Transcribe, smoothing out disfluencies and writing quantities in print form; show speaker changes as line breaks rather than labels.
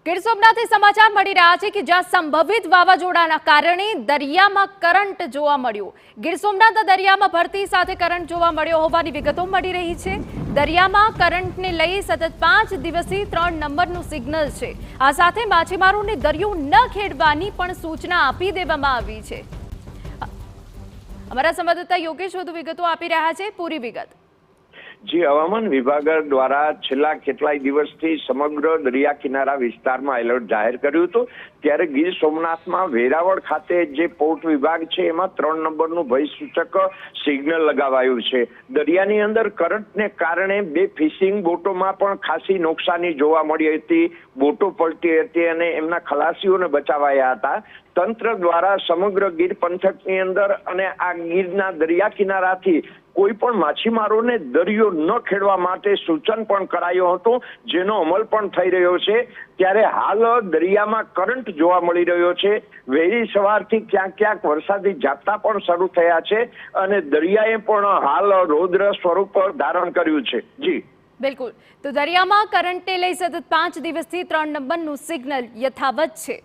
ગીર સોમનાથથી સમાચાર મળી રહ્યા છે કે જ્યાં સંભવિત વાવાઝોડાના કારણે દરિયામાં કરંટ જોવા મળ્યો। ગીર સોમનાથ દરિયામાં ભરતી સાથે કરંટ જોવા મળ્યો હોવાની વિગતો મળી રહી છે। દરિયામાં કરંટને લઈ સતત 5 દિવસથી 3 નંબરનું સિગ્નલ છે। આ સાથે માછીમારોને દરિયો ન ખેડવાની પણ સૂચના આપી દેવામાં આવી છે। અમારા સંવાદદાતા યોગેશ વધુ વિગતો આપી રહ્યા છે। પૂરી વિગત।
जी हवामान विभाग द्वारा छेल्ला કેટલાય દિવસથી સમગ્ર દરિયા કિનારા વિસ્તારમાં એલર્ટ જાહેર કર્યું હતું। ત્યારે ગીર સોમનાથમાં વેરાવળ ખાતે જે પોર્ટ વિભાગ છે એમાં 3 નંબરનું ભય સૂચક સિગ્નલ લગાવાયું છે। દરિયાની અંદર કરંટને કારણે 2 ફિશિંગ બોટોમાં પણ ખાસી નુકસાની જોવા મળી હતી। બોટો પલટી હતી અને એમના ખલાસીઓને બચાવાયા હતા। તંત્ર દ્વારા સમગ્ર ગીર પંથકની અંદર અને આ ગીરના દરિયા કિનારાથી કોઈ પણ માછીમારોને દરિયો ન ખેડવા માટે સૂચન પણ કરાયો હતો, જેનો અમલ પણ થઈ રહ્યો છે। ત્યારે હાલ દરિયામાં કરંટ જોવા મળી રહ્યો છે। વહેલી સવારથી ક્યાંક ક્યાંક વરસાદી ઝાપટા પણ શરૂ થયા છે અને દરિયાએ પણ હાલ રૌદ્ર સ્વરૂપ ધારણ કર્યું છે। જી
બિલકુલ, તો દરિયામાં કરંટને લઈ સતત 5 દિવસથી 3 નંબરનું સિગ્નલ યથાવત છે।